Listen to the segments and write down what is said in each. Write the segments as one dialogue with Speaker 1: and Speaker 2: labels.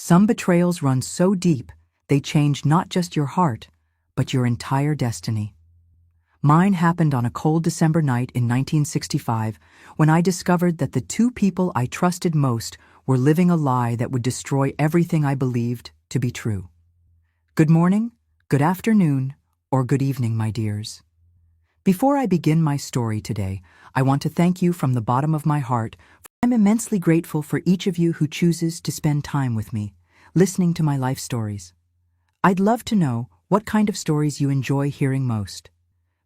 Speaker 1: Some betrayals run so deep, they change not just your heart, but your entire destiny. Mine happened on a cold December night in 1965 when I discovered that the two people I trusted most were living a lie that would destroy everything I believed to be true. Good morning, good afternoon, or good evening, my dears. Before I begin my story today, I want to thank you from the bottom of my heart. I'm immensely grateful for each of you who chooses to spend time with me, listening to my life stories. I'd love to know what kind of stories you enjoy hearing most.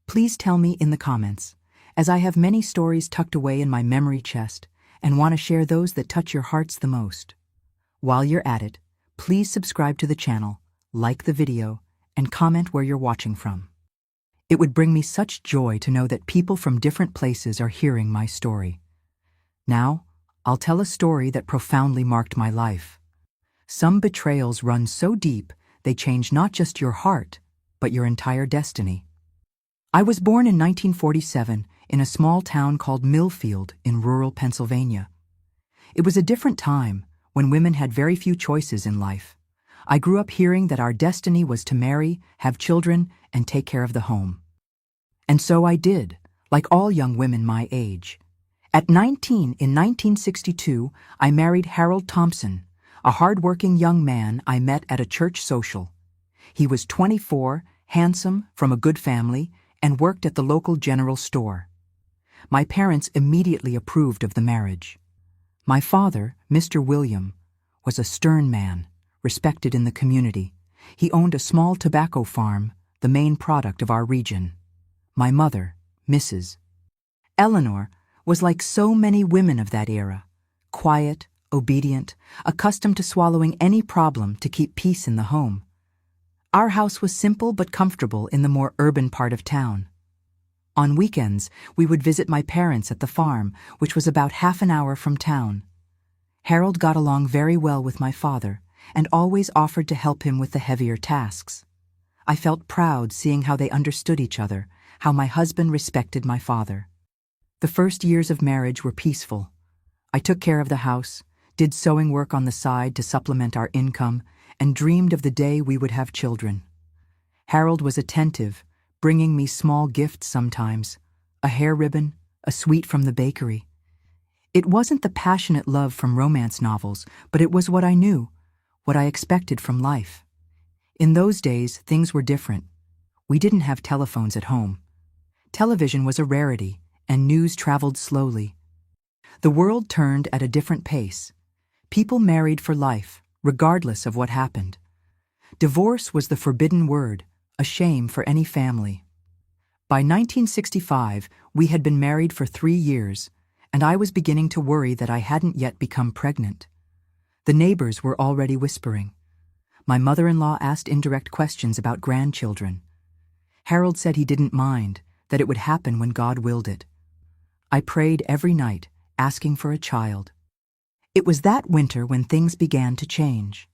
Speaker 1: Please tell me in the comments, as I have many stories tucked away in my memory chest and want to share those that touch your hearts the most. While you're at it, please subscribe to the channel, like the video, and comment where you're watching from. It would bring me such joy to know that people from different places are hearing my story. Now, I'll tell a story that profoundly marked my life. Some betrayals run so deep, they change not just your heart, but your entire destiny. I was born in 1947 in a small town called Millfield in rural Pennsylvania. It was a different time, when women had very few choices in life. I grew up hearing that our destiny was to marry, have children, and take care of the home. And so I did, like all young women my age. At 19 in 1962, I married Harold Thompson, a hard-working young man I met at a church social. He was 24, handsome, from a good family, and worked at the local general store. My parents immediately approved of the marriage. My father, Mr. William, was a stern man, respected in the community. He owned a small tobacco farm, the main product of our region. My mother, Mrs. Eleanor, was like so many women of that era, quiet, obedient, accustomed to swallowing any problem to keep peace in the home. Our house was simple but comfortable in the more urban part of town. On weekends, we would visit my parents at the farm, which was about half an hour from town. Harold got along very well with my father and always offered to help him with the heavier tasks. I felt proud seeing how they understood each other, how my husband respected my father. The first years of marriage were peaceful. I took care of the house, did sewing work on the side to supplement our income, and dreamed of the day we would have children. Harold was attentive, bringing me small gifts sometimes, a hair ribbon, a sweet from the bakery. It wasn't the passionate love from romance novels, but it was what I knew, what I expected from life. In those days, things were different. We didn't have telephones at home. Television was a rarity, and news traveled slowly. The world turned at a different pace. People married for life, regardless of what happened. Divorce was the forbidden word, a shame for any family. By 1965, we had been married for 3 years, and I was beginning to worry that I hadn't yet become pregnant. The neighbors were already whispering. My mother-in-law asked indirect questions about grandchildren. Harold said he didn't mind, that it would happen when God willed it. I prayed every night, asking for a child. It was that winter when things began to change.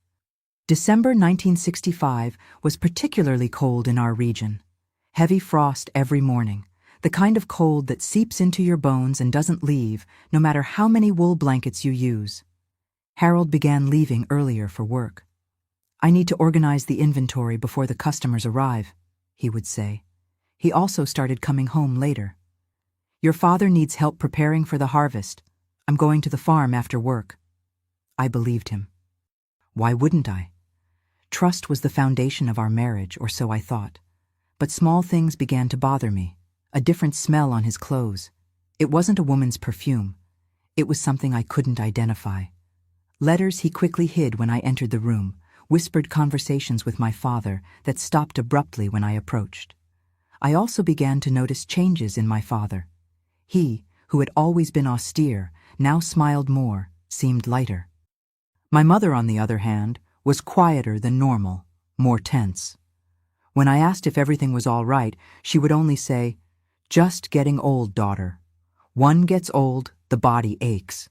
Speaker 1: December 1965 was particularly cold in our region. Heavy frost every morning, the kind of cold that seeps into your bones and doesn't leave, no matter how many wool blankets you use. Harold began leaving earlier for work. "I need to organize the inventory before the customers arrive," he would say. He also started coming home later. "Your father needs help preparing for the harvest. I'm going to the farm after work." I believed him. Why wouldn't I? Trust was the foundation of our marriage, or so I thought. But small things began to bother me. A different smell on his clothes. It wasn't a woman's perfume. It was something I couldn't identify. Letters he quickly hid when I entered the room, whispered conversations with my father that stopped abruptly when I approached. I also began to notice changes in my father. He, who had always been austere, now smiled more, seemed lighter. My mother, on the other hand, was quieter than normal, more tense. When I asked if everything was all right, she would only say, "Just getting old, daughter. One gets old, the body aches."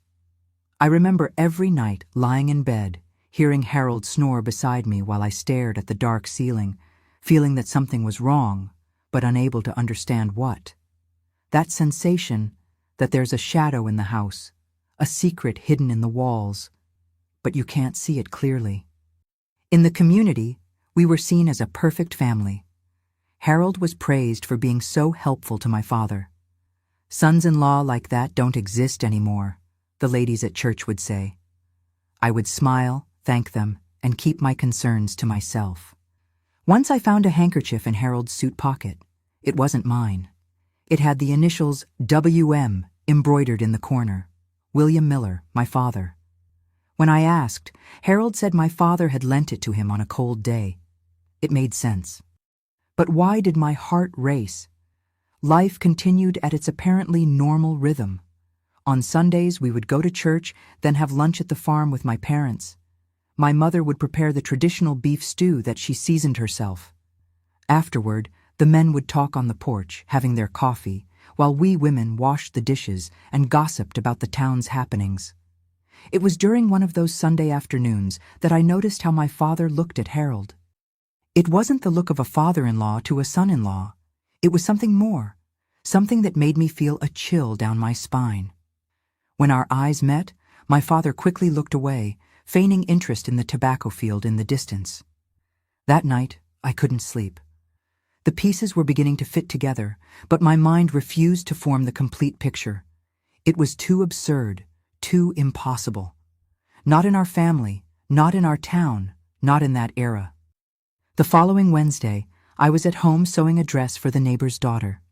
Speaker 1: I remember every night lying in bed, hearing Harold snore beside me while I stared at the dark ceiling, feeling that something was wrong, but unable to understand what. That sensation that there's a shadow in the house, a secret hidden in the walls. but you can't see it clearly. In the community, we were seen as a perfect family. Harold was praised for being so helpful to my father. Sons-in-law like that don't exist anymore, the ladies at church would say. I would smile, thank them, and keep my concerns to myself. Once I found a handkerchief in Harold's suit pocket. It wasn't mine. It had the initials WM embroidered in the corner. William Miller, my father. When I asked, Harold said my father had lent it to him on a cold day. It made sense. But why did my heart race? Life continued at its apparently normal rhythm. On Sundays, we would go to church, then have lunch at the farm with my parents. My mother would prepare the traditional beef stew that she seasoned herself. Afterward, the men would talk on the porch, having their coffee, while we women washed the dishes and gossiped about the town's happenings. It was during one of those Sunday afternoons that I noticed how my father looked at Harold. It wasn't the look of a father-in-law to a son-in-law. It was something more, something that made me feel a chill down my spine. When our eyes met, my father quickly looked away, feigning interest in the tobacco field in the distance. That night, I couldn't sleep. The pieces were beginning to fit together, but my mind refused to form the complete picture. It was too absurd, too impossible. Not in our family, not in our town, not in that era. The following Wednesday, I was at home sewing a dress for the neighbor's daughter.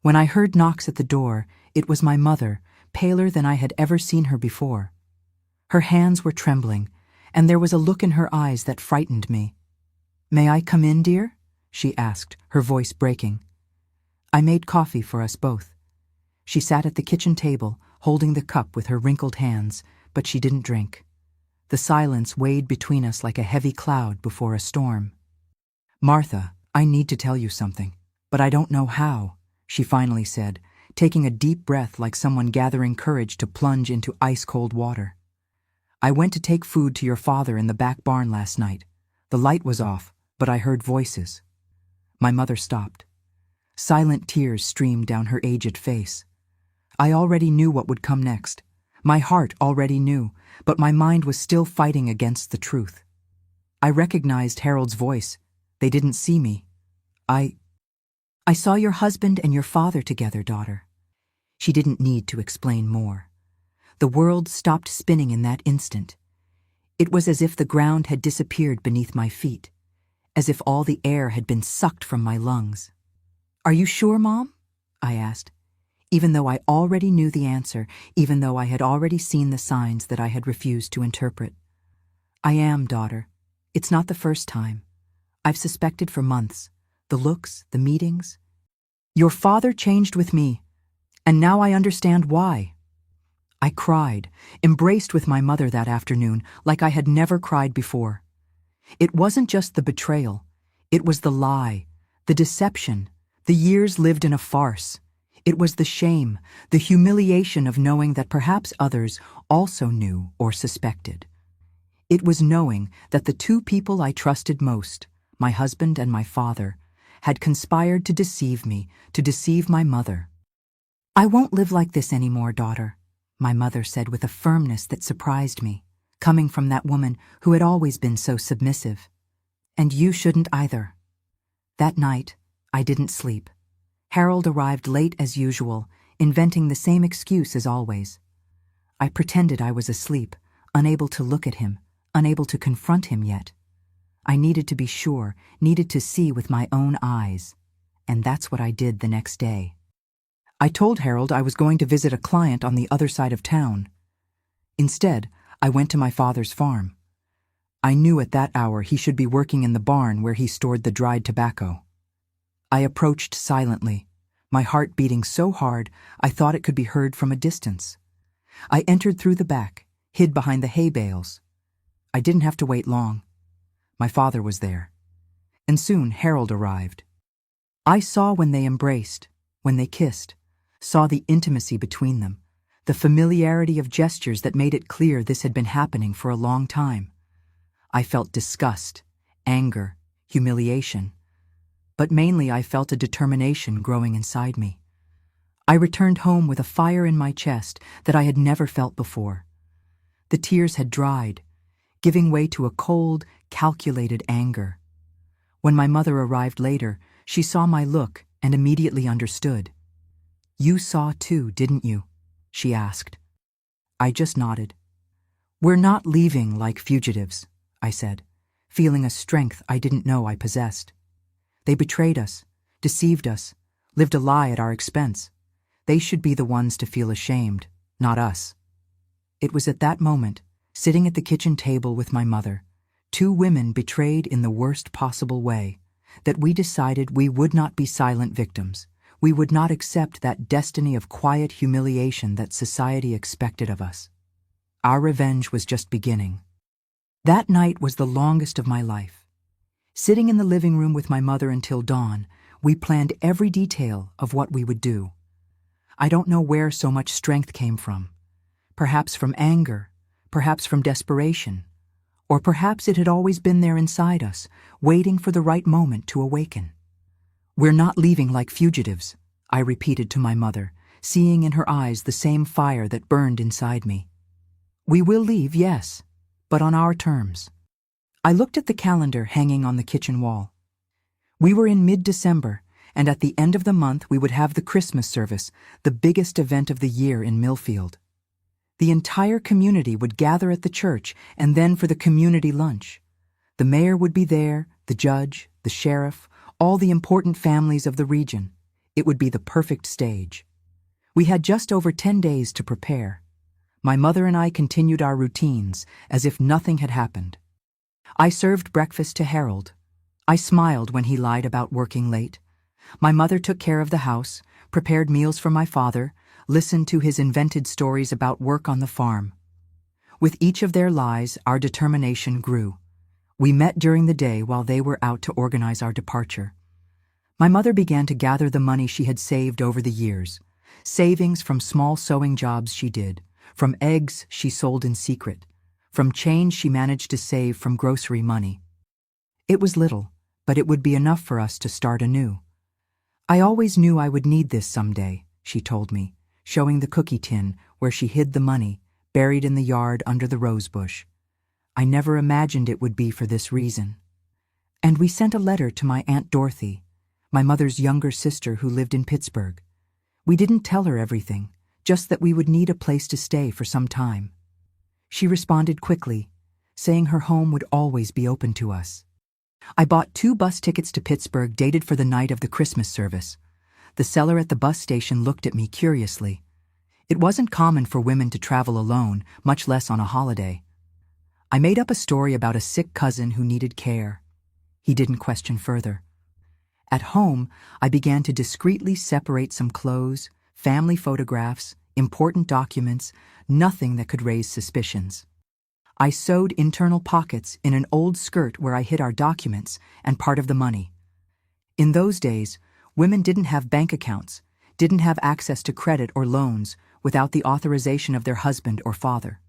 Speaker 1: When I heard knocks at the door, it was my mother, paler than I had ever seen her before. Her hands were trembling, and there was a look in her eyes that frightened me. "May I come in, dear?" she asked, her voice breaking. I made coffee for us both. She sat at the kitchen table, holding the cup with her wrinkled hands, but she didn't drink. The silence weighed between us like a heavy cloud before a storm. "Martha, I need to tell you something, but I don't know how," she finally said, taking a deep breath like someone gathering courage to plunge into ice-cold water. "I went to take food to your father in the back barn last night. The light was off, but I heard voices." My mother stopped. Silent tears streamed down her aged face. I already knew what would come next. My heart already knew, but my mind was still fighting against the truth. I recognized Harold's voice. They didn't see me. I saw your husband and your father together, daughter." She didn't need to explain more. The world stopped spinning in that instant. It was as if the ground had disappeared beneath my feet, as if all the air had been sucked from my lungs. "Are you sure, Mom?" I asked, even though I already knew the answer, even though I had already seen the signs that I had refused to interpret. "I am, daughter. It's not the first time. I've suspected for months. The looks, the meetings. Your father changed with me, and now I understand why." I cried, embraced with my mother that afternoon like I had never cried before. It wasn't just the betrayal. It was the lie, the deception, the years lived in a farce. It was the shame, the humiliation of knowing that perhaps others also knew or suspected. It was knowing that the two people I trusted most, my husband and my father, had conspired to deceive me, to deceive my mother. "I won't live like this anymore, daughter," my mother said with a firmness that surprised me, coming from that woman who had always been so submissive. "And you shouldn't either." That night, I didn't sleep. Harold arrived late as usual, inventing the same excuse as always. I pretended I was asleep, unable to look at him, unable to confront him yet. I needed to be sure, needed to see with my own eyes. And that's what I did the next day. I told Harold I was going to visit a client on the other side of town. Instead, I went to my father's farm. I knew at that hour he should be working in the barn where he stored the dried tobacco. I approached silently, my heart beating so hard I thought it could be heard from a distance. I entered through the back, hid behind the hay bales. I didn't have to wait long. My father was there. And soon Harold arrived. I saw when they embraced, when they kissed, saw the intimacy between them, the familiarity of gestures that made it clear this had been happening for a long time. I felt disgust, anger, humiliation. But mainly I felt a determination growing inside me. I returned home with a fire in my chest that I had never felt before. The tears had dried, giving way to a cold, calculated anger. When my mother arrived later, she saw my look and immediately understood. "You saw too, didn't you?" she asked. I just nodded. "We're not leaving like fugitives," I said, feeling a strength I didn't know I possessed. "They betrayed us, deceived us, lived a lie at our expense. They should be the ones to feel ashamed, not us." It was at that moment, sitting at the kitchen table with my mother, two women betrayed in the worst possible way, that we decided we would not be silent victims. We would not accept that destiny of quiet humiliation that society expected of us. Our revenge was just beginning. That night was the longest of my life. Sitting in the living room with my mother until dawn, we planned every detail of what we would do. I don't know where so much strength came from. Perhaps from anger, perhaps from desperation, or perhaps it had always been there inside us, waiting for the right moment to awaken. "We're not leaving like fugitives," I repeated to my mother, seeing in her eyes the same fire that burned inside me. "We will leave, yes, but on our terms." I looked at the calendar hanging on the kitchen wall. We were in mid-December, and at the end of the month we would have the Christmas service, the biggest event of the year in Millfield. The entire community would gather at the church and then for the community lunch. The mayor would be there, the judge, the sheriff, all the important families of the region. It would be the perfect stage. We had just over 10 days to prepare. My mother and I continued our routines as if nothing had happened. I served breakfast to Harold. I smiled when he lied about working late. My mother took care of the house, prepared meals for my father, listened to his invented stories about work on the farm. With each of their lies, our determination grew. We met during the day while they were out to organize our departure. My mother began to gather the money she had saved over the years, savings from small sewing jobs she did, from eggs she sold in secret, from change she managed to save from grocery money. It was little, but it would be enough for us to start anew. "I always knew I would need this someday," she told me, showing the cookie tin where she hid the money, buried in the yard under the rose bush. "I never imagined it would be for this reason." And we sent a letter to my Aunt Dorothy, my mother's younger sister who lived in Pittsburgh. We didn't tell her everything, just that we would need a place to stay for some time. She responded quickly, saying her home would always be open to us. I bought 2 bus tickets to Pittsburgh dated for the night of the Christmas service. The seller at the bus station looked at me curiously. It wasn't common for women to travel alone, much less on a holiday. I made up a story about a sick cousin who needed care. He didn't question further. At home, I began to discreetly separate some clothes, family photographs, important documents, nothing that could raise suspicions. I sewed internal pockets in an old skirt where I hid our documents and part of the money. In those days, women didn't have bank accounts, didn't have access to credit or loans without the authorization of their husband or father.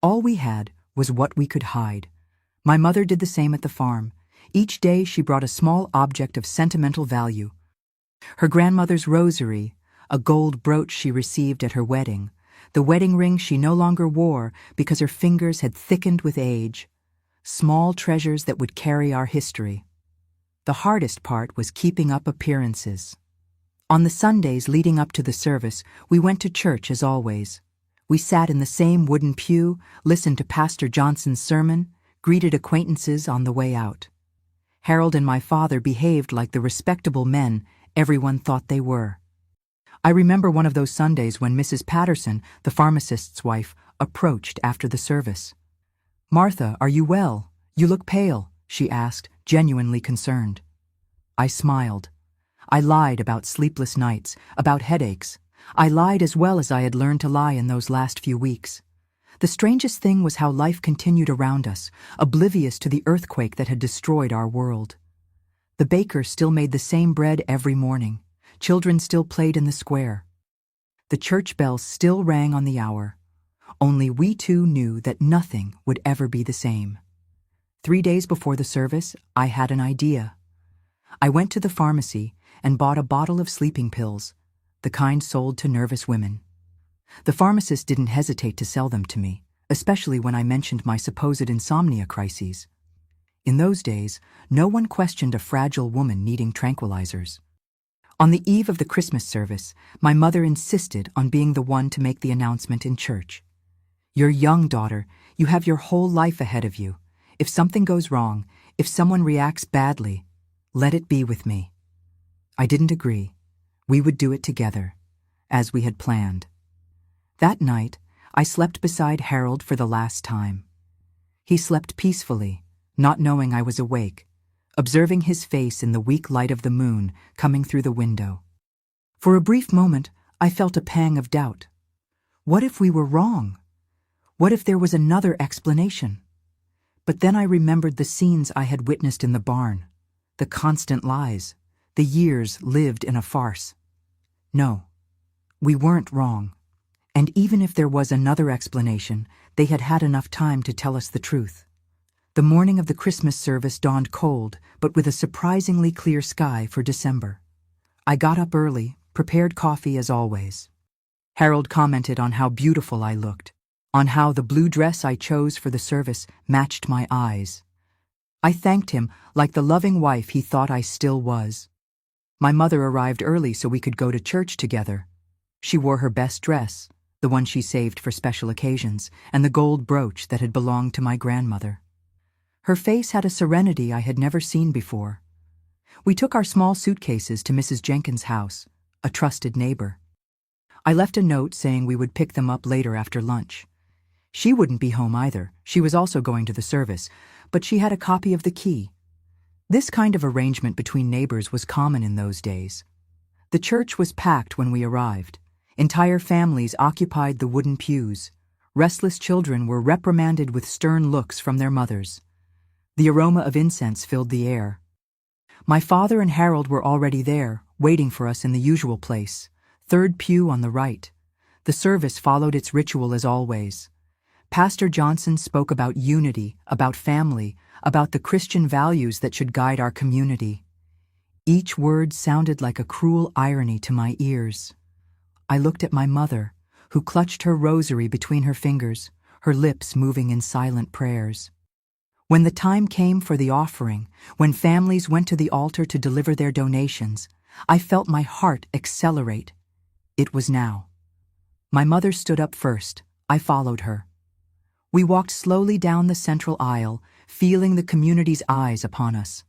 Speaker 1: All we had was what we could hide. My mother did the same at the farm. Each day she brought a small object of sentimental value. Her grandmother's rosary, a gold brooch she received at her wedding, the wedding ring she no longer wore because her fingers had thickened with age, small treasures that would carry our history. The hardest part was keeping up appearances. On the Sundays leading up to the service, we went to church as always. We sat in the same wooden pew, listened to Pastor Johnson's sermon, greeted acquaintances on the way out. Harold and my father behaved like the respectable men everyone thought they were. I remember one of those Sundays when Mrs. Patterson, the pharmacist's wife, approached after the service. "Martha, are you well? You look pale," she asked, genuinely concerned. I smiled. I lied about sleepless nights, about headaches. I lied as well as I had learned to lie in those last few weeks. The strangest thing was how life continued around us, oblivious to the earthquake that had destroyed our world. The baker still made the same bread every morning. Children still played in the square. The church bells still rang on the hour. Only we two knew that nothing would ever be the same. 3 days before the service, I had an idea. I went to the pharmacy and bought a bottle of sleeping pills, the kind sold to nervous women. The pharmacist didn't hesitate to sell them to me, especially when I mentioned my supposed insomnia crises. In those days, no one questioned a fragile woman needing tranquilizers. On the eve of the Christmas service, my mother insisted on being the one to make the announcement in church. "You're young, daughter. You have your whole life ahead of you. If something goes wrong, if someone reacts badly, let it be with me." I didn't agree. We would do it together, as we had planned. That night, I slept beside Harold for the last time. He slept peacefully, not knowing I was awake, observing his face in the weak light of the moon coming through the window. For a brief moment, I felt a pang of doubt. What if we were wrong? What if there was another explanation? But then I remembered the scenes I had witnessed in the barn, the constant lies, the years lived in a farce. No, we weren't wrong. And even if there was another explanation, they had had enough time to tell us the truth. The morning of the Christmas service dawned cold, but with a surprisingly clear sky for December. I got up early, prepared coffee as always. Harold commented on how beautiful I looked, on how the blue dress I chose for the service matched my eyes. I thanked him like the loving wife he thought I still was. My mother arrived early so we could go to church together. She wore her best dress, the one she saved for special occasions, and the gold brooch that had belonged to my grandmother. Her face had a serenity I had never seen before. We took our small suitcases to Mrs. Jenkins' house, a trusted neighbor. I left a note saying we would pick them up later after lunch. She wouldn't be home either. She was also going to the service, but she had a copy of the key. This kind of arrangement between neighbors was common in those days. The church was packed when we arrived. Entire families occupied the wooden pews. Restless children were reprimanded with stern looks from their mothers. The aroma of incense filled the air. My father and Harold were already there, waiting for us in the usual place, third pew on the right. The service followed its ritual as always. Pastor Johnson spoke about unity, about family, about the Christian values that should guide our community. Each word sounded like a cruel irony to my ears. I looked at my mother, who clutched her rosary between her fingers, her lips moving in silent prayers. When the time came for the offering, when families went to the altar to deliver their donations, I felt my heart accelerate. It was now. My mother stood up first. I followed her. We walked slowly down the central aisle, feeling the community's eyes upon us.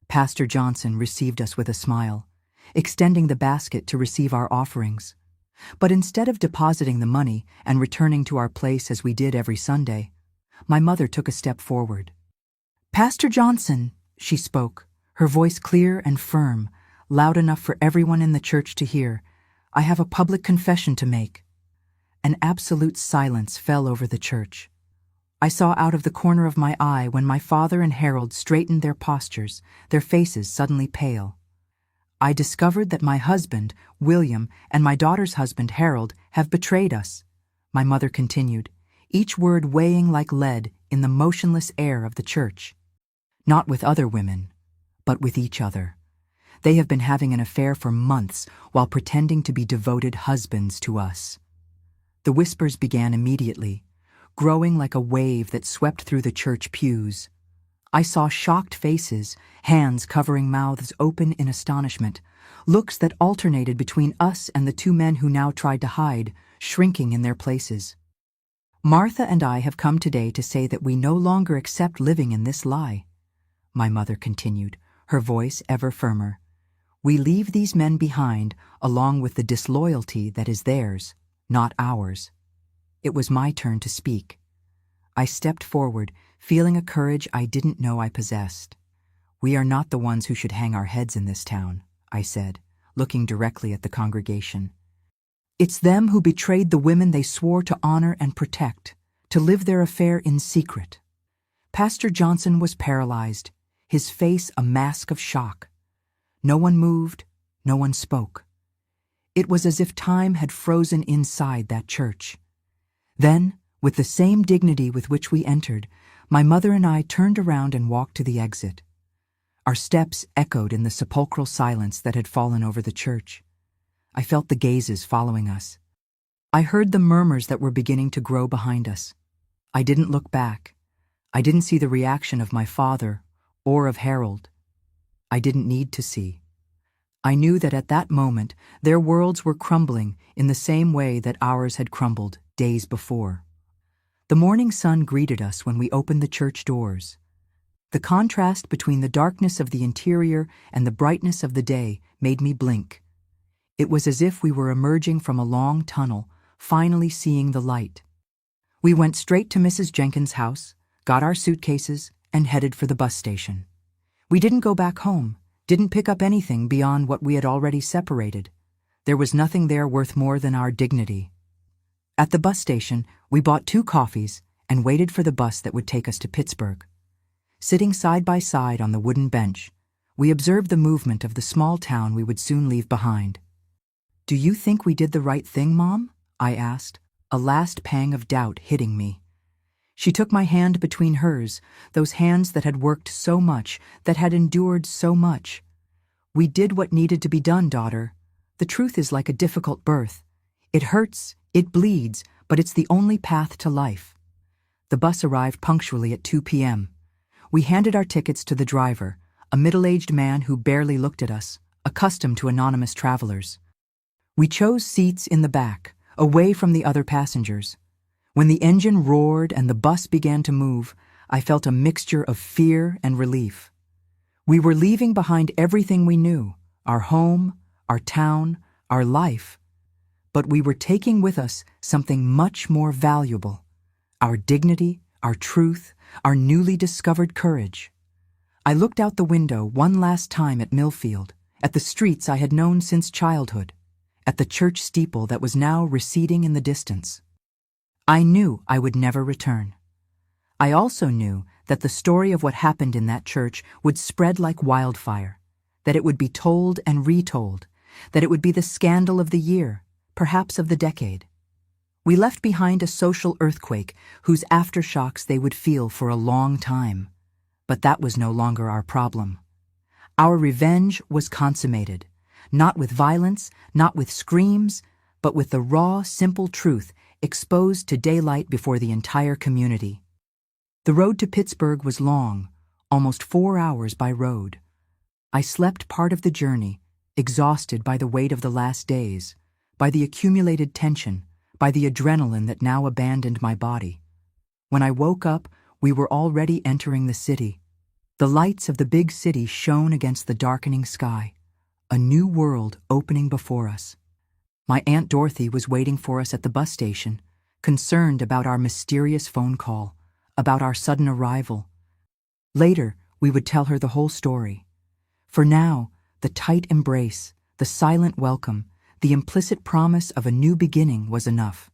Speaker 1: Pastor Johnson received us with a smile, extending the basket to receive our offerings. But instead of depositing the money and returning to our place as we did every Sunday, my mother took a step forward. "Pastor Johnson," she spoke, her voice clear and firm, loud enough for everyone in the church to hear, "I have a public confession to make." An absolute silence fell over the church. I saw out of the corner of my eye when my father and Harold straightened their postures, their faces suddenly pale. I discovered that my husband, William, and my daughter's husband, Harold, have betrayed us, my mother continued, each word weighing like lead in the motionless air of the church. Not with other women, but with each other. They have been having an affair for months while pretending to be devoted husbands to us. The whispers began immediately, growing like a wave that swept through the church pews. I saw shocked faces, hands covering mouths open in astonishment, looks that alternated between us and the two men who now tried to hide, shrinking in their places. "Martha and I have come today to say that we no longer accept living in this lie," my mother continued, her voice ever firmer. "We leave these men behind along with the disloyalty that is theirs, not ours." It was my turn to speak. I stepped forward, feeling a courage I didn't know I possessed. "We are not the ones who should hang our heads in this town," I said, looking directly at the congregation. "It's them who betrayed the women they swore to honor and protect, to live their affair in secret." Pastor Johnson was paralyzed, his face a mask of shock. No one moved, no one spoke. It was as if time had frozen inside that church. Then, with the same dignity with which we entered, my mother and I turned around and walked to the exit. Our steps echoed in the sepulchral silence that had fallen over the church. I felt the gazes following us. I heard the murmurs that were beginning to grow behind us. I didn't look back. I didn't see the reaction of my father or of Harold. I didn't need to see. I knew that at that moment their worlds were crumbling in the same way that ours had crumbled days before. The morning sun greeted us when we opened the church doors. The contrast between the darkness of the interior and the brightness of the day made me blink. It was as if we were emerging from a long tunnel, finally seeing the light. We went straight to Mrs. Jenkins' house, got our suitcases, and headed for the bus station. We didn't go back home, didn't pick up anything beyond what we had already separated. There was nothing there worth more than our dignity. At the bus station, we bought 2 coffees and waited for the bus that would take us to Pittsburgh. Sitting side by side on the wooden bench, we observed the movement of the small town we would soon leave behind. "Do you think we did the right thing, Mom?" I asked, a last pang of doubt hitting me. She took my hand between hers, those hands that had worked so much, that had endured so much. "We did what needed to be done, daughter. The truth is like a difficult birth. It hurts, it bleeds, but it's the only path to life." The bus arrived punctually at 2 p.m. We handed our tickets to the driver, a middle-aged man who barely looked at us, accustomed to anonymous travelers. We chose seats in the back, away from the other passengers. When the engine roared and the bus began to move, I felt a mixture of fear and relief. We were leaving behind everything we knew, our home, our town, our life. But we were taking with us something much more valuable: our dignity, our truth, our newly discovered courage. I looked out the window one last time at Millfield, at the streets I had known since childhood, at the church steeple that was now receding in the distance. I knew I would never return. I also knew that the story of what happened in that church would spread like wildfire, that it would be told and retold, that it would be the scandal of the year, perhaps of the decade. We left behind a social earthquake whose aftershocks they would feel for a long time. But that was no longer our problem. Our revenge was consummated, not with violence, not with screams, but with the raw, simple truth exposed to daylight before the entire community. The road to Pittsburgh was long, almost 4 hours by road. I slept part of the journey, exhausted by the weight of the last days, by the accumulated tension, by the adrenaline that now abandoned my body. When I woke up, we were already entering the city. The lights of the big city shone against the darkening sky, a new world opening before us. My Aunt Dorothy was waiting for us at the bus station, concerned about our mysterious phone call, about our sudden arrival. Later, we would tell her the whole story. For now, the tight embrace, the silent welcome, the implicit promise of a new beginning was enough.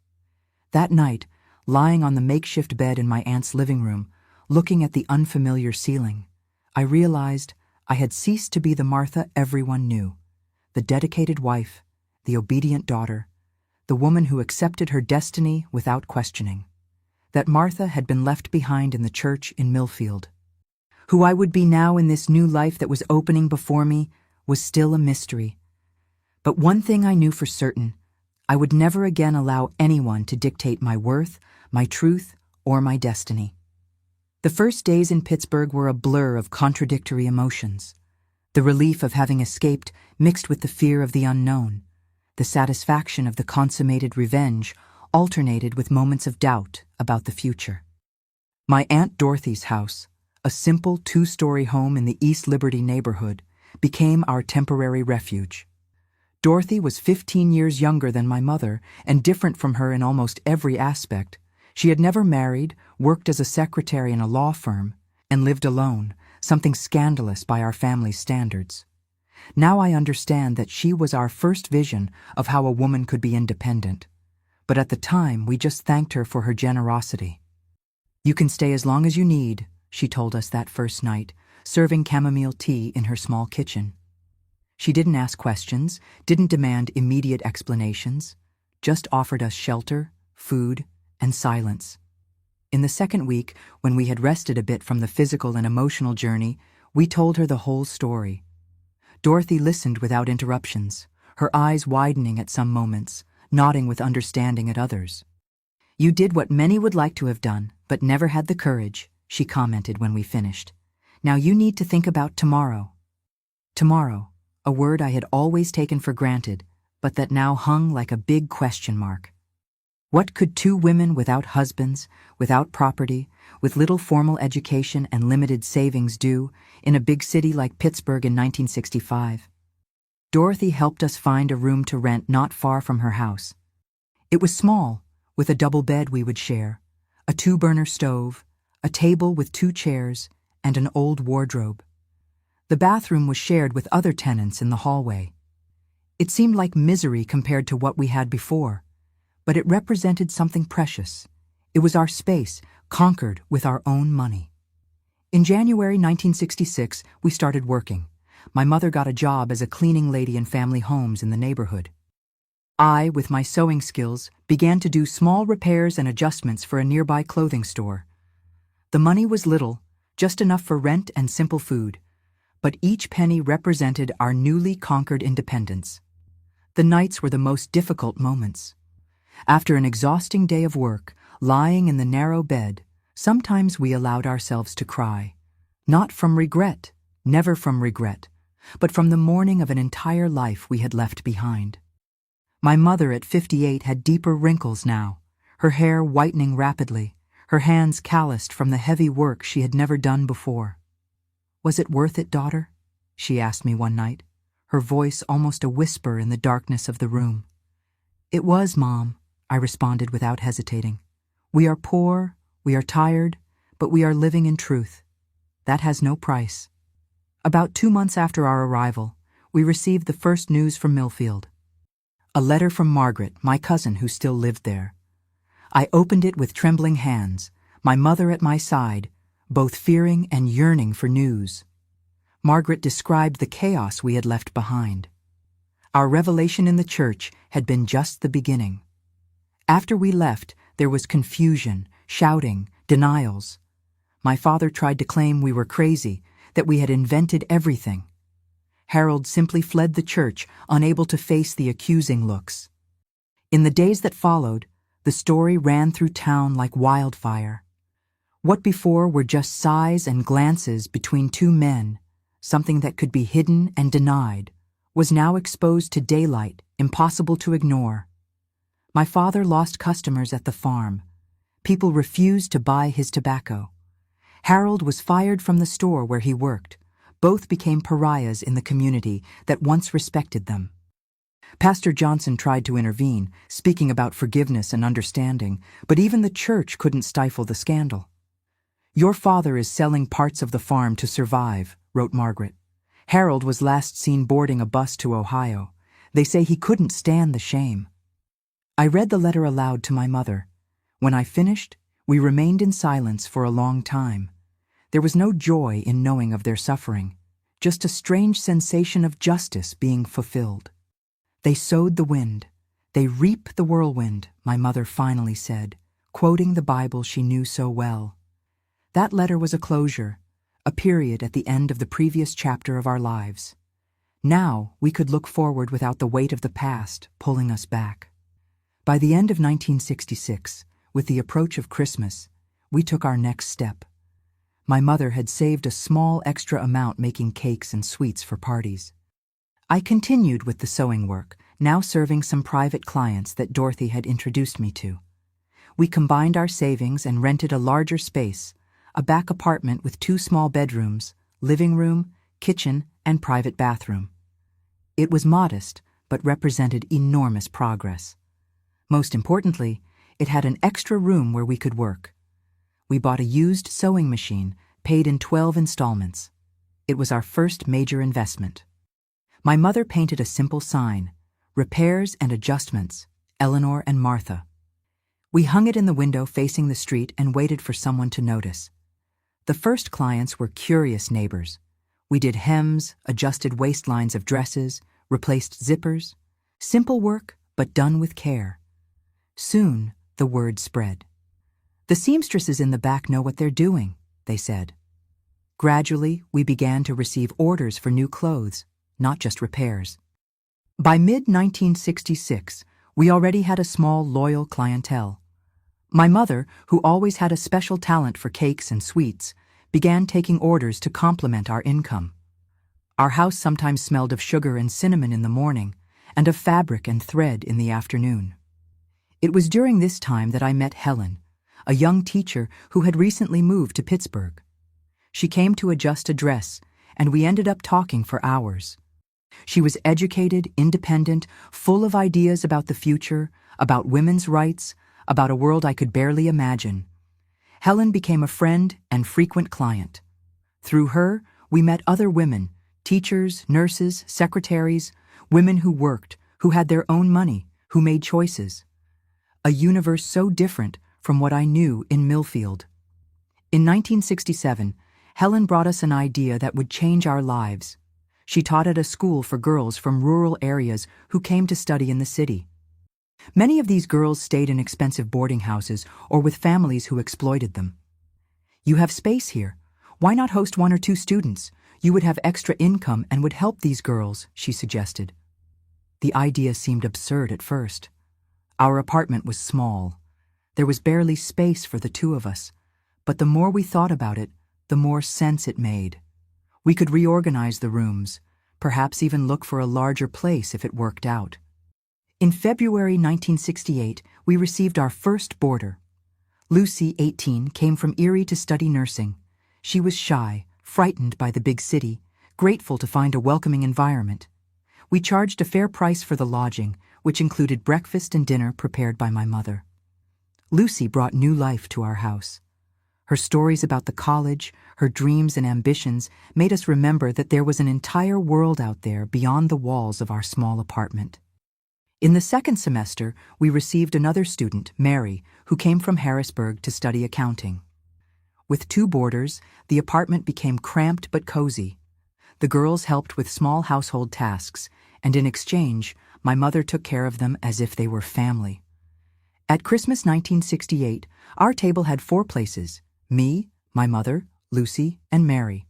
Speaker 1: That night, lying on the makeshift bed in my aunt's living room, looking at the unfamiliar ceiling, I realized I had ceased to be the Martha everyone knew, the dedicated wife, the obedient daughter, the woman who accepted her destiny without questioning. That Martha had been left behind in the church in Millfield. Who I would be now in this new life that was opening before me was still a mystery. But one thing I knew for certain: I would never again allow anyone to dictate my worth, my truth, or my destiny. The first days in Pittsburgh were a blur of contradictory emotions. The relief of having escaped mixed with the fear of the unknown. The satisfaction of the consummated revenge alternated with moments of doubt about the future. My Aunt Dorothy's house, a simple 2-story home in the East Liberty neighborhood, became our temporary refuge. Dorothy was 15 years younger than my mother and different from her in almost every aspect. She had never married, worked as a secretary in a law firm, and lived alone, something scandalous by our family's standards. Now I understand that she was our first vision of how a woman could be independent. But at the time, we just thanked her for her generosity. "You can stay as long as you need," she told us that first night, serving chamomile tea in her small kitchen. She didn't ask questions, didn't demand immediate explanations, just offered us shelter, food, and silence. In the second week, when we had rested a bit from the physical and emotional journey, we told her the whole story. Dorothy listened without interruptions, her eyes widening at some moments, nodding with understanding at others. "You did what many would like to have done, but never had the courage," she commented when we finished. "Now you need to think about tomorrow." Tomorrow, a word I had always taken for granted, but that now hung like a big question mark. What could two women without husbands, without property, with little formal education and limited savings do in a big city like Pittsburgh in 1965? Dorothy helped us find a room to rent not far from her house. It was small, with a double bed we would share, a 2-burner stove, a table with 2 chairs, and an old wardrobe. The bathroom was shared with other tenants in the hallway. It seemed like misery compared to what we had before, but it represented something precious. It was our space, conquered with our own money. In January 1966, we started working. My mother got a job as a cleaning lady in family homes in the neighborhood. I, with my sewing skills, began to do small repairs and adjustments for a nearby clothing store. The money was little, just enough for rent and simple food, but each penny represented our newly conquered independence. The nights were the most difficult moments. After an exhausting day of work, lying in the narrow bed, sometimes we allowed ourselves to cry. Not from regret, never from regret, but from the mourning of an entire life we had left behind. My mother at 58 had deeper wrinkles now, her hair whitening rapidly, her hands calloused from the heavy work she had never done before. "Was it worth it, daughter?" she asked me one night, her voice almost a whisper in the darkness of the room. "It was, Mom," I responded without hesitating. "We are poor, we are tired, but we are living in truth. That has no price." About 2 months after our arrival, we received the first news from Millfield. A letter from Margaret, my cousin who still lived there. I opened it with trembling hands, my mother at my side, both fearing and yearning for news. Margaret described the chaos we had left behind. Our revelation in the church had been just the beginning. After we left, there was confusion, shouting, denials. My father tried to claim we were crazy, that we had invented everything. Harold simply fled the church, unable to face the accusing looks. In the days that followed, the story ran through town like wildfire. What before were just sighs and glances between two men, something that could be hidden and denied, was now exposed to daylight, impossible to ignore. My father lost customers at the farm. People refused to buy his tobacco. Harold was fired from the store where he worked. Both became pariahs in the community that once respected them. Pastor Johnson tried to intervene, speaking about forgiveness and understanding, but even the church couldn't stifle the scandal. "Your father is selling parts of the farm to survive," wrote Margaret. "Harold was last seen boarding a bus to Ohio. They say he couldn't stand the shame." I read the letter aloud to my mother. When I finished, we remained in silence for a long time. There was no joy in knowing of their suffering, just a strange sensation of justice being fulfilled. "They sowed the wind, they reap the whirlwind," my mother finally said, quoting the Bible she knew so well. That letter was a closure, a period at the end of the previous chapter of our lives. Now we could look forward without the weight of the past pulling us back. By the end of 1966, with the approach of Christmas, we took our next step. My mother had saved a small extra amount making cakes and sweets for parties. I continued with the sewing work, now serving some private clients that Dorothy had introduced me to. We combined our savings and rented a larger space, a back apartment with 2 small bedrooms, living room, kitchen, and private bathroom. It was modest, but represented enormous progress. Most importantly, it had an extra room where we could work. We bought a used sewing machine, paid in 12 installments. It was our first major investment. My mother painted a simple sign, "Repairs and Adjustments, Eleanor and Martha." We hung it in the window facing the street and waited for someone to notice. The first clients were curious neighbors. We did hems, adjusted waistlines of dresses, replaced zippers. Simple work, but done with care. Soon, the word spread. "The seamstresses in the back know what they're doing," they said. Gradually, we began to receive orders for new clothes, not just repairs. By mid-1966, we already had a small, loyal clientele. My mother, who always had a special talent for cakes and sweets, began taking orders to complement our income. Our house sometimes smelled of sugar and cinnamon in the morning, and of fabric and thread in the afternoon. It was during this time that I met Helen, a young teacher who had recently moved to Pittsburgh. She came to adjust a dress, and we ended up talking for hours. She was educated, independent, full of ideas about the future, about women's rights, about a world I could barely imagine. Helen became a friend and frequent client. Through her, we met other women, teachers, nurses, secretaries, women who worked, who had their own money, who made choices. A universe so different from what I knew in Millfield. In 1967, Helen brought us an idea that would change our lives. She taught at a school for girls from rural areas who came to study in the city. Many of these girls stayed in expensive boarding houses or with families who exploited them. "You have space here. Why not host 1 or 2 students? You would have extra income and would help these girls," she suggested. The idea seemed absurd at first. Our apartment was small. There was barely space for the 2 of us, but the more we thought about it, the more sense it made. We could reorganize the rooms, perhaps even look for a larger place if it worked out. In February 1968, we received our first boarder. Lucy, 18, came from Erie to study nursing. She was shy, frightened by the big city, grateful to find a welcoming environment. We charged a fair price for the lodging, which included breakfast and dinner prepared by my mother. Lucy brought new life to our house. Her stories about the college, her dreams and ambitions made us remember that there was an entire world out there beyond the walls of our small apartment. In the second semester, we received another student, Mary, who came from Harrisburg to study accounting. With 2 boarders, the apartment became cramped but cozy. The girls helped with small household tasks, and in exchange, my mother took care of them as if they were family. At Christmas 1968, our table had 4 places: me, my mother, Lucy, and Mary.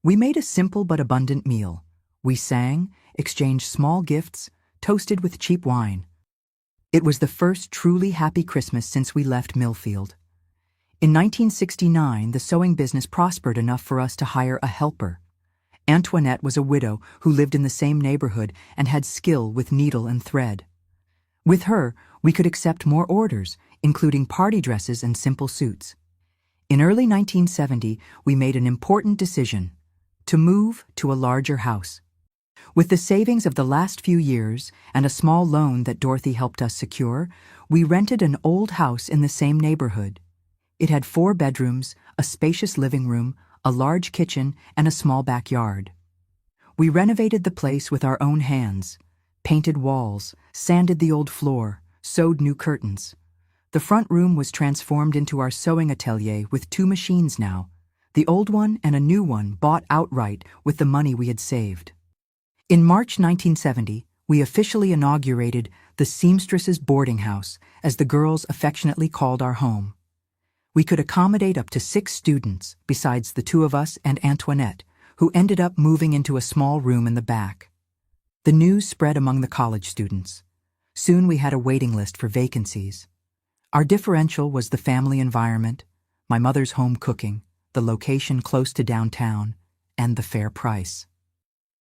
Speaker 1: We made a simple but abundant meal. We sang, exchanged small gifts, toasted with cheap wine. It was the first truly happy Christmas since we left Millfield. In 1969, the sewing business prospered enough for us to hire a helper. Antoinette was a widow who lived in the same neighborhood and had skill with needle and thread. With her, we could accept more orders, including party dresses and simple suits. In early 1970, we made an important decision: to move to a larger house. With the savings of the last few years and a small loan that Dorothy helped us secure, we rented an old house in the same neighborhood. It had 4 bedrooms, a spacious living room, a large kitchen, and a small backyard. We renovated the place with our own hands, painted walls, sanded the old floor, sewed new curtains. The front room was transformed into our sewing atelier with 2 machines now, the old one and a new one bought outright with the money we had saved. In March 1970, we officially inaugurated the Seamstresses Boarding House, as the girls affectionately called our home. We could accommodate up to 6 students, besides the 2 of us and Antoinette, who ended up moving into a small room in the back. The news spread among the college students. Soon we had a waiting list for vacancies. Our differential was the family environment, my mother's home cooking, the location close to downtown, and the fair price.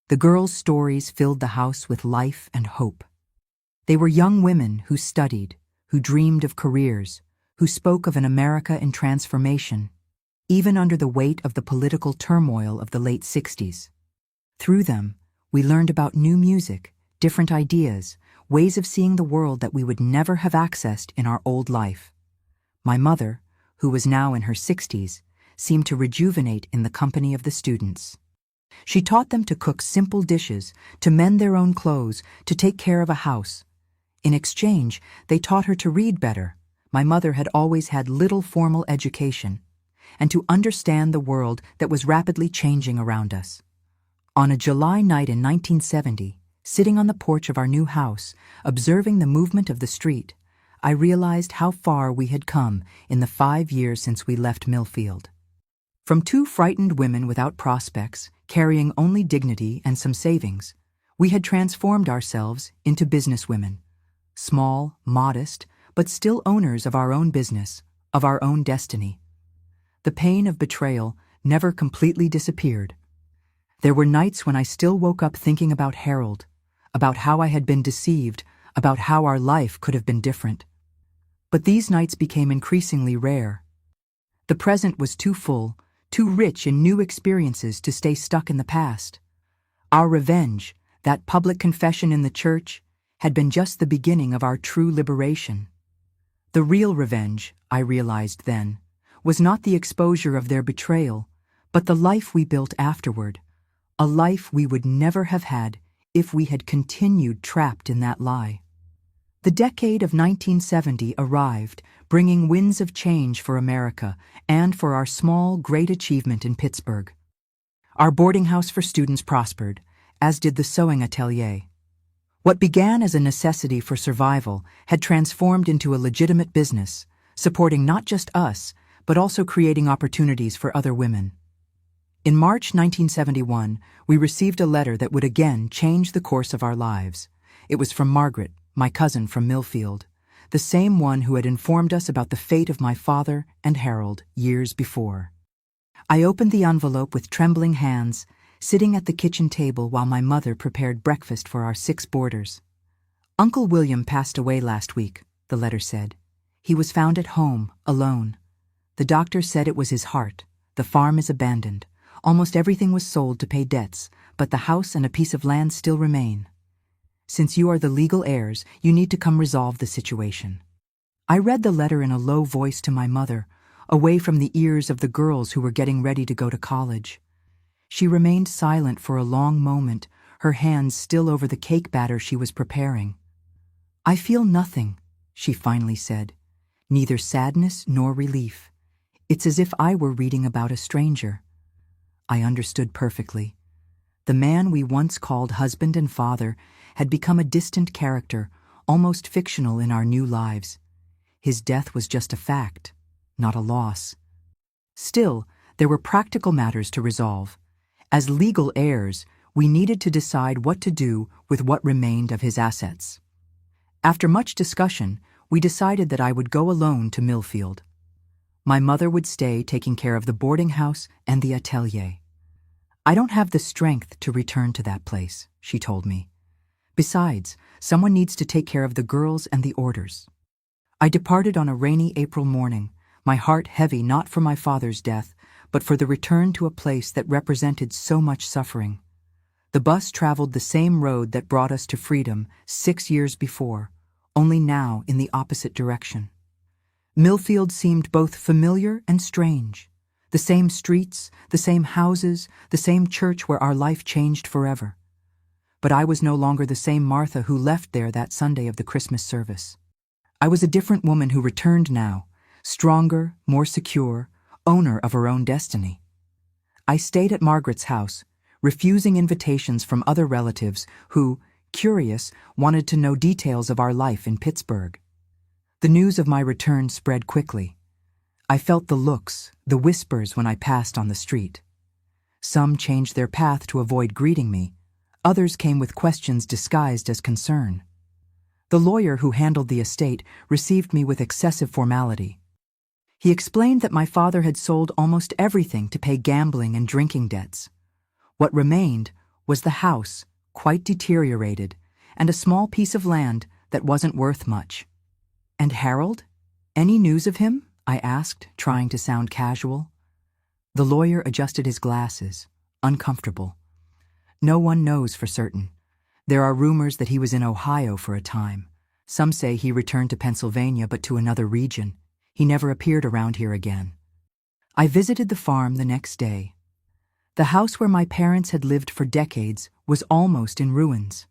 Speaker 1: The girls' stories filled the house with life and hope. They were young women who studied, who dreamed of careers, who spoke of an America in transformation, even under the weight of the political turmoil of the late 60s. Through them, we learned about new music, different ideas, ways of seeing the world that we would never have accessed in our old life. My mother, who was now in her 60s, seemed to rejuvenate in the company of the students. She taught them to cook simple dishes, to mend their own clothes, to take care of a house. In exchange, they taught her to read better. My mother had always had little formal education, and to understand the world that was rapidly changing around us. On a July night in 1970, sitting on the porch of our new house, observing the movement of the street, I realized how far we had come in the 5 years since we left Millfield. From 2 frightened women without prospects, carrying only dignity and some savings, we had transformed ourselves into businesswomen. Small, modest, but still owners of our own business, of our own destiny. The pain of betrayal never completely disappeared. There were nights when I still woke up thinking about Harold, about how I had been deceived, about how our life could have been different. But these nights became increasingly rare. The present was too full, too rich in new experiences to stay stuck in the past. Our revenge, that public confession in the church, had been just the beginning of our true liberation. The real revenge, I realized then, was not the exposure of their betrayal, but the life we built afterward, a life we would never have had if we had continued trapped in that lie. The decade of 1970 arrived, bringing winds of change for America and for our small, great achievement in Pittsburgh. Our boarding house for students prospered, as did the sewing atelier. What began as a necessity for survival had transformed into a legitimate business, supporting not just us, but also creating opportunities for other women. In March 1971, we received a letter that would again change the course of our lives. It was from Margaret, my cousin from Millfield, the same one who had informed us about the fate of my father and Harold years before. I opened the envelope with trembling hands, sitting at the kitchen table while my mother prepared breakfast for our 6 boarders. "Uncle William passed away last week," the letter said. "He was found at home, alone. The doctor said it was his heart. The farm is abandoned. Almost everything was sold to pay debts, but the house and a piece of land still remain. Since you are the legal heirs, you need to come resolve the situation." I read the letter in a low voice to my mother, away from the ears of the girls who were getting ready to go to college. She remained silent for a long moment, her hands still over the cake batter she was preparing. "I feel nothing," she finally said, "neither sadness nor relief. It's as if I were reading about a stranger." I understood perfectly. The man we once called husband and father had become a distant character, almost fictional in our new lives. His death was just a fact, not a loss. Still, there were practical matters to resolve. As legal heirs, we needed to decide what to do with what remained of his assets. After much discussion, we decided that I would go alone to Millfield. My mother would stay taking care of the boarding house and the atelier. "I don't have the strength to return to that place," she told me. "Besides, someone needs to take care of the girls and the orders." I departed on a rainy April morning, my heart heavy not for my father's death, but for the return to a place that represented so much suffering. The bus traveled the same road that brought us to freedom 6 years before, only now in the opposite direction. Millfield seemed both familiar and strange. The same streets, the same houses, the same church where our life changed forever. But I was no longer the same Martha who left there that Sunday of the Christmas service. I was a different woman who returned now, stronger, more secure, owner of her own destiny. I stayed at Margaret's house, refusing invitations from other relatives who, curious, wanted to know details of our life in Pittsburgh. The news of my return spread quickly. I felt the looks, the whispers when I passed on the street. Some changed their path to avoid greeting me. Others came with questions disguised as concern. The lawyer who handled the estate received me with excessive formality. He explained that my father had sold almost everything to pay gambling and drinking debts. What remained was the house, quite deteriorated, and a small piece of land that wasn't worth much. "And Harold? Any news of him?" I asked, trying to sound casual. The lawyer adjusted his glasses, uncomfortable. "No one knows for certain. There are rumors that he was in Ohio for a time. Some say he returned to Pennsylvania, but to another region. He never appeared around here again." I visited the farm the next day. The house where my parents had lived for decades was almost in ruins.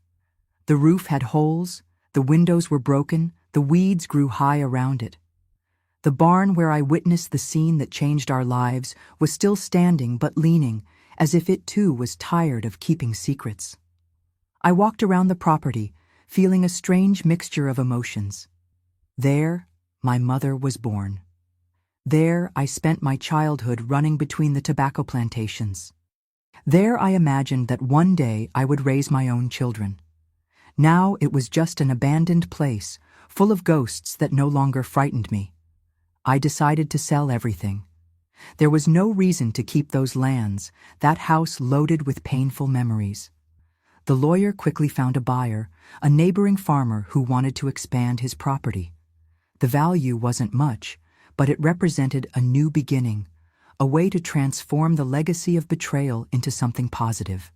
Speaker 1: The roof had holes, the windows were broken, the weeds grew high around it. The barn where I witnessed the scene that changed our lives was still standing but leaning, as if it too was tired of keeping secrets. I walked around the property, feeling a strange mixture of emotions. There, my mother was born. There, I spent my childhood running between the tobacco plantations. There, I imagined that one day I would raise my own children. Now it was just an abandoned place, full of ghosts that no longer frightened me. I decided to sell everything. There was no reason to keep those lands, that house loaded with painful memories. The lawyer quickly found a buyer, a neighboring farmer who wanted to expand his property. The value wasn't much, but it represented a new beginning, a way to transform the legacy of betrayal into something positive.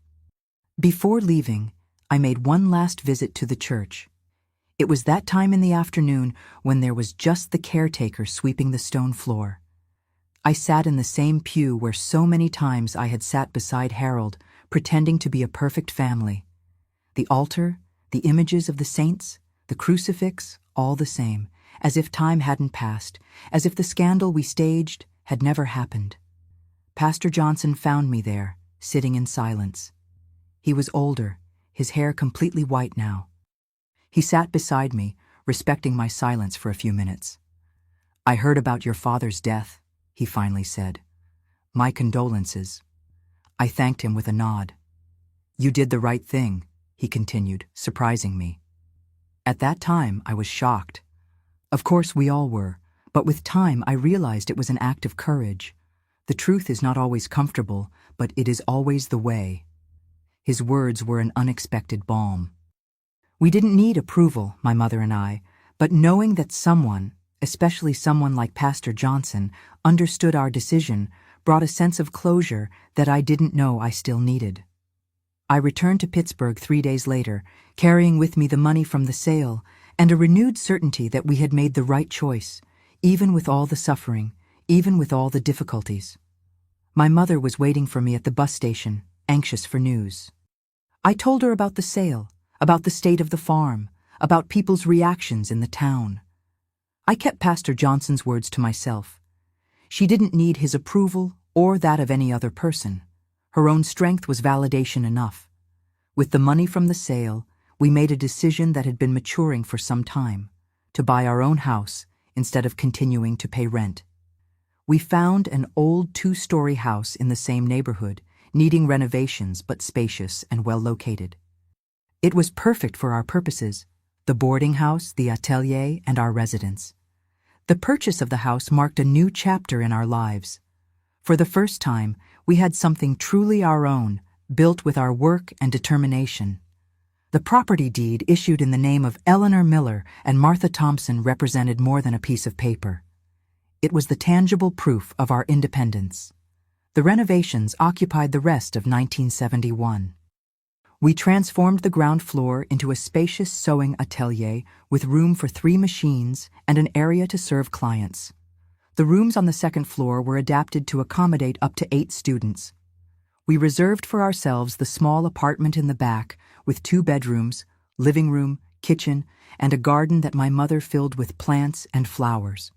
Speaker 1: Before leaving, I made one last visit to the church. It was that time in the afternoon when there was just the caretaker sweeping the stone floor. I sat in the same pew where so many times I had sat beside Harold, pretending to be a perfect family. The altar, the images of the saints, the crucifix, all the same, as if time hadn't passed, as if the scandal we staged had never happened. Pastor Johnson found me there, sitting in silence. He was older, his hair completely white now. He sat beside me, respecting my silence for a few minutes. "I heard about your father's death," he finally said. "My condolences." I thanked him with a nod. "You did the right thing," he continued, surprising me. At that time, I was shocked. Of course, we all were, but with time I realized it was an act of courage. The truth is not always comfortable, but it is always the way. His words were an unexpected balm. We didn't need approval, my mother and I, but knowing that someone, especially someone like Pastor Johnson, understood our decision brought a sense of closure that I didn't know I still needed. I returned to Pittsburgh 3 days later, carrying with me the money from the sale and a renewed certainty that we had made the right choice, even with all the suffering, even with all the difficulties. My mother was waiting for me at the bus station, anxious for news. I told her about the sale, about the state of the farm, about people's reactions in the town. I kept Pastor Johnson's words to myself. She didn't need his approval or that of any other person. Her own strength was validation enough. With the money from the sale, we made a decision that had been maturing for some time, to buy our own house instead of continuing to pay rent. We found an old 2-story house in the same neighborhood, needing renovations but spacious and well located. It was perfect for our purposes, the boarding house, the atelier, and our residence. The purchase of the house marked a new chapter in our lives. For the first time, we had something truly our own, built with our work and determination. The property deed issued in the name of Eleanor Miller and Martha Thompson represented more than a piece of paper. It was the tangible proof of our independence. The renovations occupied the rest of 1971. We transformed the ground floor into a spacious sewing atelier with room for 3 machines and an area to serve clients. The rooms on the second floor were adapted to accommodate up to 8 students. We reserved for ourselves the small apartment in the back with 2 bedrooms, living room, kitchen, and a garden that my mother filled with plants and flowers.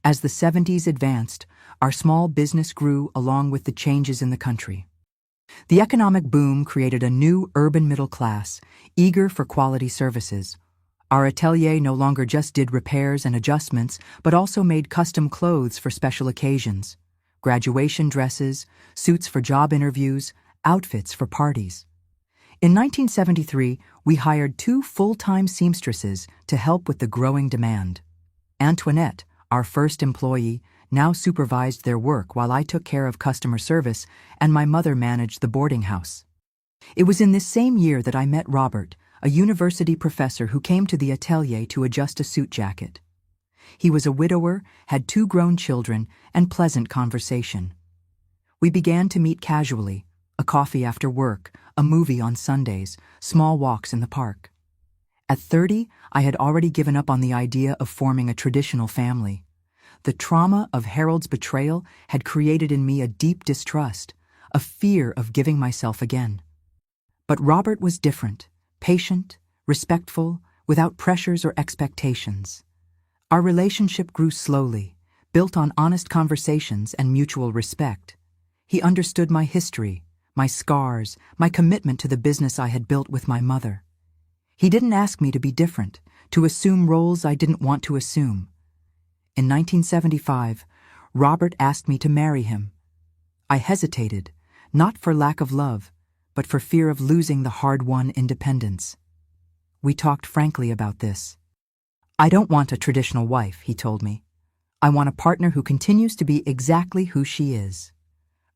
Speaker 1: As the 70s advanced, our small business grew along with the changes in the country. The economic boom created a new urban middle class, eager for quality services. Our atelier no longer just did repairs and adjustments, but also made custom clothes for special occasions, graduation dresses, suits for job interviews, outfits for parties. In 1973, we hired 2 full-time seamstresses to help with the growing demand. Antoinette, our first employee, now supervised their work while I took care of customer service and my mother managed the boarding house. It was in this same year that I met Robert, a university professor who came to the atelier to adjust a suit jacket. He was a widower, had 2 grown children, and pleasant conversation. We began to meet casually, a coffee after work, a movie on Sundays, small walks in the park. At 30, I had already given up on the idea of forming a traditional family. The trauma of Harold's betrayal had created in me a deep distrust, a fear of giving myself again. But Robert was different, patient, respectful, without pressures or expectations. Our relationship grew slowly, built on honest conversations and mutual respect. He understood my history, my scars, my commitment to the business I had built with my mother. He didn't ask me to be different, to assume roles I didn't want to assume. In 1975, Robert asked me to marry him. I hesitated, not for lack of love, but for fear of losing the hard-won independence. We talked frankly about this. "I don't want a traditional wife," he told me. "I want a partner who continues to be exactly who she is."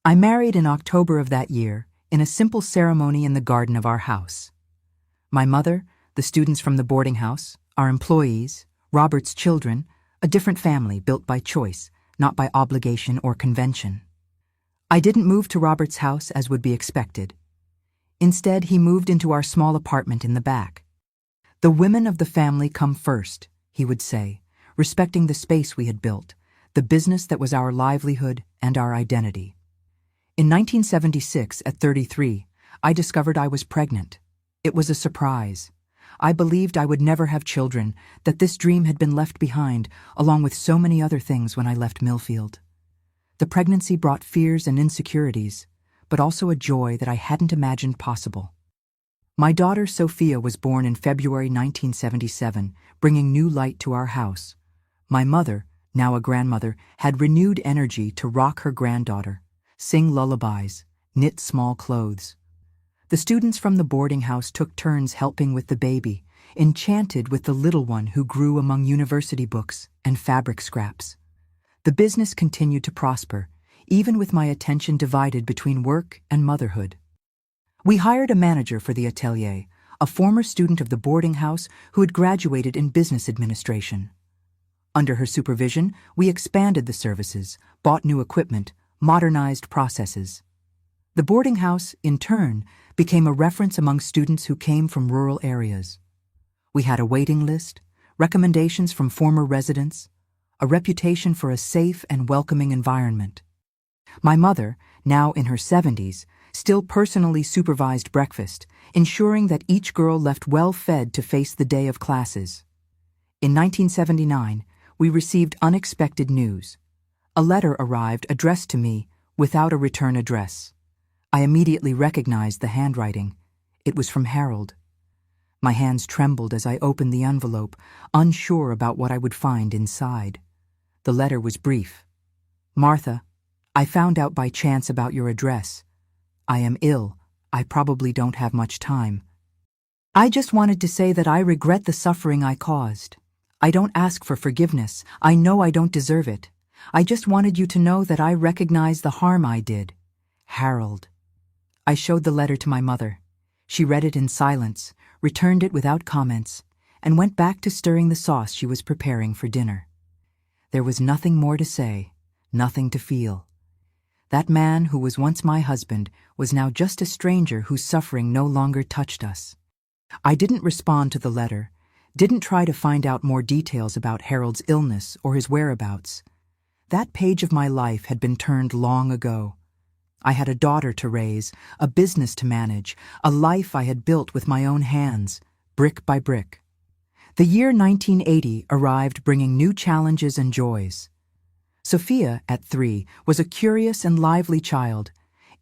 Speaker 1: I married in October of that year in a simple ceremony in the garden of our house. My mother, the students from the boarding house, our employees, Robert's children, a different family built by choice, not by obligation or convention. I didn't move to Robert's house as would be expected. Instead, he moved into our small apartment in the back. "The women of the family come first," he would say, respecting the space we had built, the business that was our livelihood and our identity. In 1976, at 33, I discovered I was pregnant. It was a surprise. I believed I would never have children, that this dream had been left behind, along with so many other things when I left Millfield. The pregnancy brought fears and insecurities, but also a joy that I hadn't imagined possible. My daughter Sophia was born in February 1977, bringing new light to our house. My mother, now a grandmother, had renewed energy to rock her granddaughter, sing lullabies, knit small clothes. The students from the boarding house took turns helping with the baby, enchanted with the little one who grew among university books and fabric scraps. The business continued to prosper, even with my attention divided between work and motherhood. We hired a manager for the atelier, a former student of the boarding house who had graduated in business administration. Under her supervision, we expanded the services, bought new equipment, modernized processes. The boarding house, in turn, became a reference among students who came from rural areas. We had a waiting list, recommendations from former residents, a reputation for a safe and welcoming environment. My mother, now in her 70s, still personally supervised breakfast, ensuring that each girl left well-fed to face the day of classes. In 1979, we received unexpected news. A letter arrived addressed to me without a return address. I immediately recognized the handwriting. It was from Harold. My hands trembled as I opened the envelope, unsure about what I would find inside. The letter was brief. "Martha, I found out by chance about your address. I am ill. I probably don't have much time. I just wanted to say that I regret the suffering I caused. I don't ask for forgiveness. I know I don't deserve it. I just wanted you to know that I recognize the harm I did. Harold." I showed the letter to my mother. She read it in silence, returned it without comments, and went back to stirring the sauce she was preparing for dinner. There was nothing more to say, nothing to feel. That man who was once my husband was now just a stranger whose suffering no longer touched us. I didn't respond to the letter, didn't try to find out more details about Harold's illness or his whereabouts. That page of my life had been turned long ago. I had a daughter to raise, a business to manage, a life I had built with my own hands, brick by brick. The year 1980 arrived bringing new challenges and joys. Sophia, at 3, was a curious and lively child,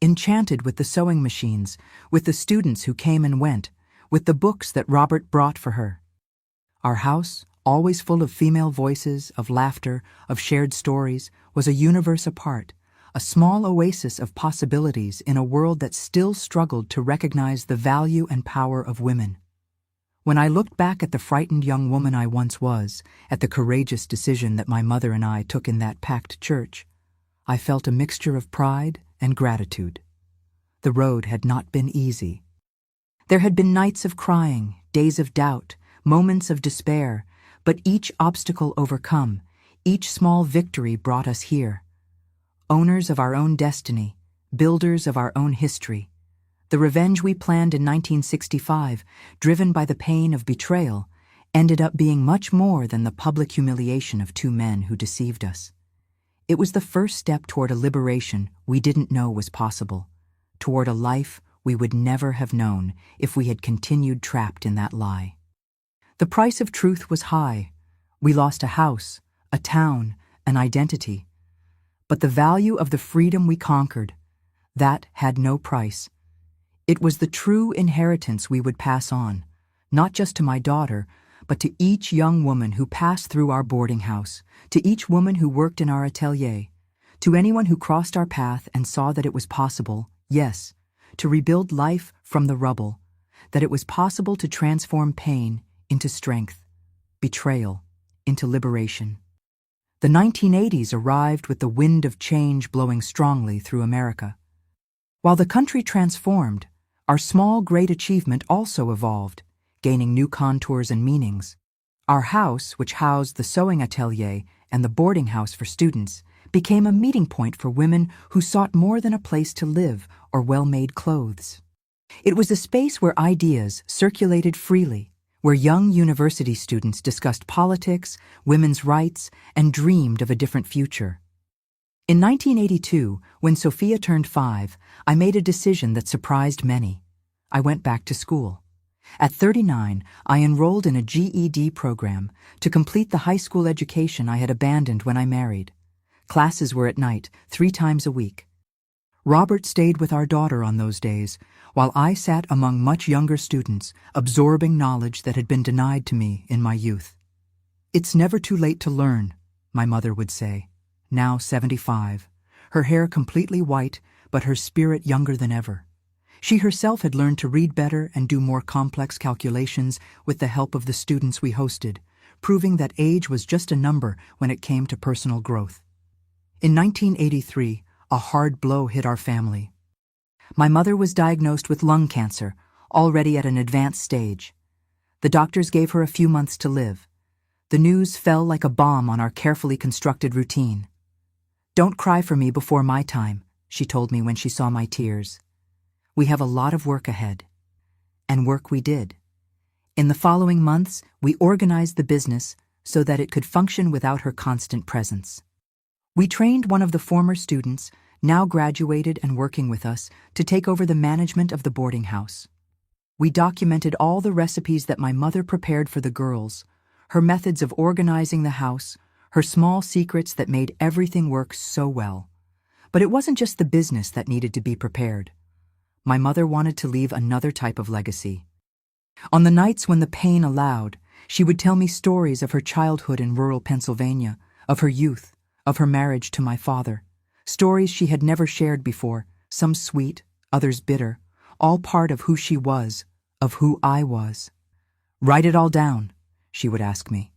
Speaker 1: enchanted with the sewing machines, with the students who came and went, with the books that Robert brought for her. Our house, always full of female voices, of laughter, of shared stories, was a universe apart, a small oasis of possibilities in a world that still struggled to recognize the value and power of women. When I looked back at the frightened young woman I once was, at the courageous decision that my mother and I took in that packed church, I felt a mixture of pride and gratitude. The road had not been easy. There had been nights of crying, days of doubt, moments of despair, but each obstacle overcome, each small victory brought us here. Owners of our own destiny, builders of our own history. The revenge we planned in 1965, driven by the pain of betrayal, ended up being much more than the public humiliation of 2 men who deceived us. It was the first step toward a liberation we didn't know was possible, toward a life we would never have known if we had continued trapped in that lie. The price of truth was high. We lost a house, a town, an identity. But the value of the freedom we conquered, that had no price. It was the true inheritance we would pass on, not just to my daughter, but to each young woman who passed through our boarding house, to each woman who worked in our atelier, to anyone who crossed our path and saw that it was possible, yes, to rebuild life from the rubble, that it was possible to transform pain into strength, betrayal into liberation. The 1980s arrived with the wind of change blowing strongly through America. While the country transformed, our small, great achievement also evolved, gaining new contours and meanings. Our house, which housed the sewing atelier and the boarding house for students, became a meeting point for women who sought more than a place to live or well-made clothes. It was a space where ideas circulated freely, where young university students discussed politics, women's rights, and dreamed of a different future. In 1982, when Sophia turned 5, I made a decision that surprised many. I went back to school. At 39, I enrolled in a GED program to complete the high school education I had abandoned when I married. Classes were at night, 3 times a week. Robert stayed with our daughter on those days, while I sat among much younger students, absorbing knowledge that had been denied to me in my youth. "It's never too late to learn," my mother would say, now 75, her hair completely white, but her spirit younger than ever. She herself had learned to read better and do more complex calculations with the help of the students we hosted, proving that age was just a number when it came to personal growth. In 1983, a hard blow hit our family. My mother was diagnosed with lung cancer, already at an advanced stage. The doctors gave her a few months to live. The news fell like a bomb on our carefully constructed routine. "Don't cry for me before my time," she told me when she saw my tears. "We have a lot of work ahead." And work we did. In the following months, we organized the business so that it could function without her constant presence. We trained one of the former students, now graduated and working with us, to take over the management of the boarding house. We documented all the recipes that my mother prepared for the girls, her methods of organizing the house, her small secrets that made everything work so well. But it wasn't just the business that needed to be prepared. My mother wanted to leave another type of legacy. On the nights when the pain allowed, she would tell me stories of her childhood in rural Pennsylvania, of her youth, of her marriage to my father. Stories she had never shared before, some sweet, others bitter, all part of who she was, of who I was. "Write it all down," she would ask me.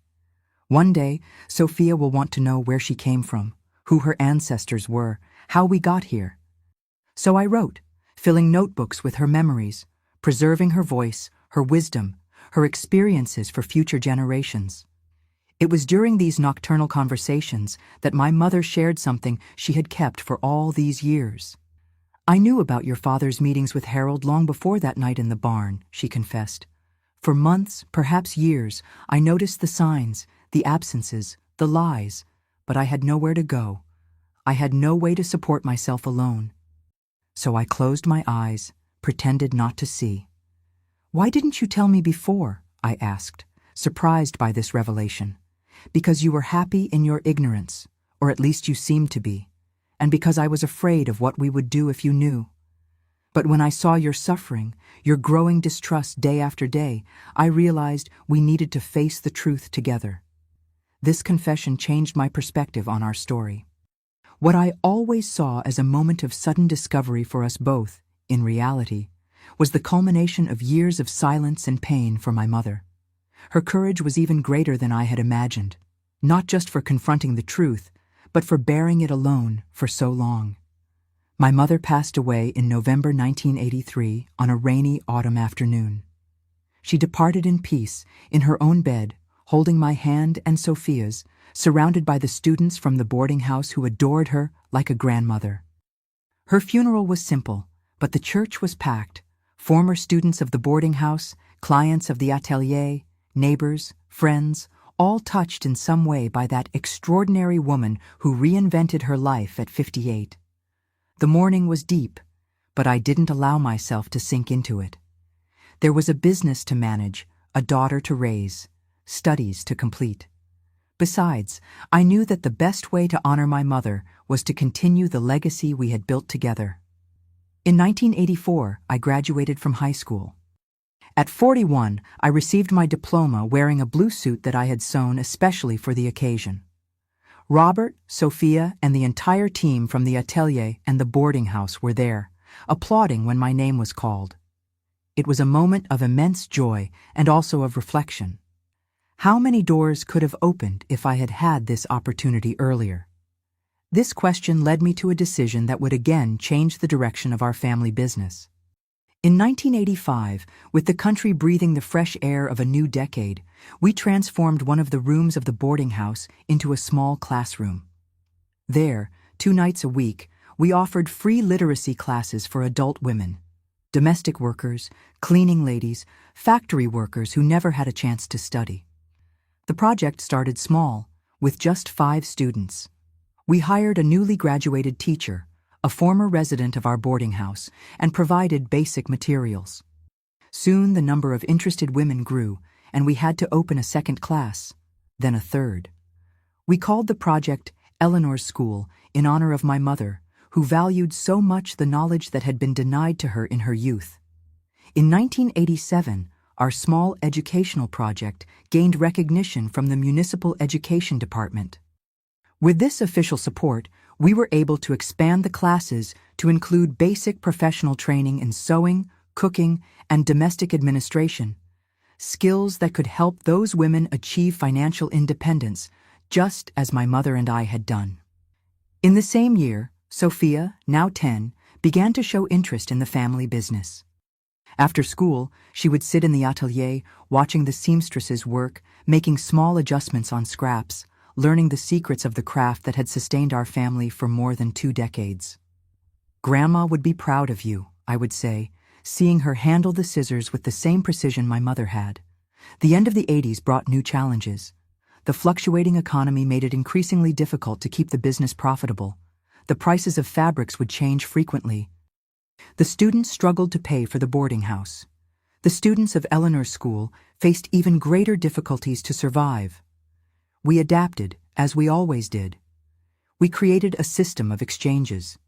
Speaker 1: "One day, Sophia will want to know where she came from, who her ancestors were, how we got here." So I wrote, filling notebooks with her memories, preserving her voice, her wisdom, her experiences for future generations. It was during these nocturnal conversations that my mother shared something she had kept for all these years. "I knew about your father's meetings with Harold long before that night in the barn," she confessed. "For months, perhaps years, I noticed the signs, the absences, the lies, but I had nowhere to go. I had no way to support myself alone. So I closed my eyes, pretended not to see." "Why didn't you tell me before?" I asked, surprised by this revelation. "Because you were happy in your ignorance, or at least you seemed to be, and because I was afraid of what we would do if you knew. But when I saw your suffering, your growing distrust day after day, I realized we needed to face the truth together." This confession changed my perspective on our story. What I always saw as a moment of sudden discovery for us both, in reality, was the culmination of years of silence and pain for my mother. Her courage was even greater than I had imagined, not just for confronting the truth, but for bearing it alone for so long. My mother passed away in November 1983 on a rainy autumn afternoon. She departed in peace, in her own bed, holding my hand and Sophia's, surrounded by the students from the boarding house who adored her like a grandmother. Her funeral was simple, but the church was packed. Former students of the boarding house, clients of the atelier, neighbors, friends, all touched in some way by that extraordinary woman who reinvented her life at 58. The mourning was deep, but I didn't allow myself to sink into it. There was a business to manage, a daughter to raise, studies to complete. Besides, I knew that the best way to honor my mother was to continue the legacy we had built together. In 1984, I graduated from high school. At 41, I received my diploma wearing a blue suit that I had sewn especially for the occasion. Robert, Sophia, and the entire team from the atelier and the boarding house were there, applauding when my name was called. It was a moment of immense joy and also of reflection. How many doors could have opened if I had had this opportunity earlier? This question led me to a decision that would again change the direction of our family business. In 1985, with the country breathing the fresh air of a new decade, we transformed one of the rooms of the boarding house into a small classroom. There, 2 nights a week, we offered free literacy classes for adult women, domestic workers, cleaning ladies, factory workers who never had a chance to study. The project started small, with just 5 students. We hired a newly graduated teacher, a former resident of our boarding house, and provided basic materials. Soon the number of interested women grew, and we had to open a second class, then a third. We called the project Eleanor's School in honor of my mother, who valued so much the knowledge that had been denied to her in her youth. In 1987, our small educational project gained recognition from the Municipal Education Department. With this official support, we were able to expand the classes to include basic professional training in sewing, cooking, and domestic administration, skills that could help those women achieve financial independence, just as my mother and I had done. In the same year, Sophia, now 10, began to show interest in the family business. After school, she would sit in the atelier, watching the seamstresses work, making small adjustments on scraps, learning the secrets of the craft that had sustained our family for more than 2 decades. "Grandma would be proud of you," I would say, seeing her handle the scissors with the same precision my mother had. The end of the 80s brought new challenges. The fluctuating economy made it increasingly difficult to keep the business profitable. The prices of fabrics would change frequently. The students struggled to pay for the boarding house. The students of Eleanor's School faced even greater difficulties to survive. We adapted, as we always did. We created a system of exchanges.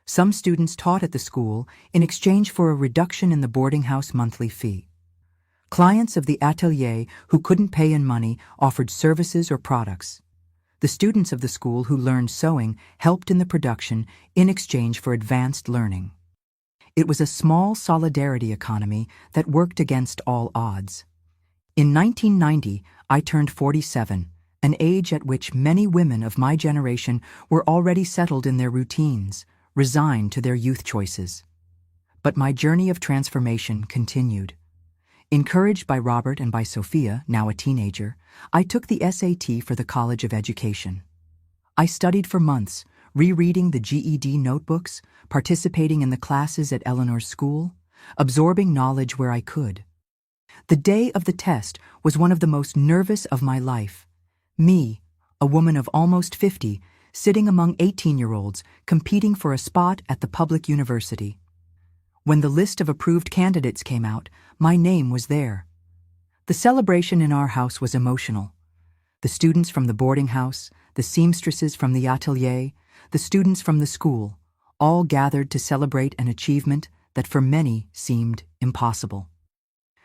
Speaker 1: Some students taught at the school in exchange for a reduction in the boarding house monthly fee. Clients of the atelier who couldn't pay in money offered services or products. The students of the school who learned sewing helped in the production in exchange for advanced learning. It was a small solidarity economy that worked against all odds. In 1990, I turned 47, an age at which many women of my generation were already settled in their routines, resigned to their youth choices. But my journey of transformation continued. Encouraged by Robert and by Sophia, now a teenager, I took the SAT for the College of Education. I studied for months, rereading the GED notebooks, participating in the classes at Eleanor's School, absorbing knowledge where I could. The day of the test was one of the most nervous of my life. Me, a woman of almost 50, sitting among 18-year-olds, competing for a spot at the public university. When the list of approved candidates came out, my name was there. The celebration in our house was emotional. The students from the boarding house, the seamstresses from the atelier, the students from the school, all gathered to celebrate an achievement that for many seemed impossible.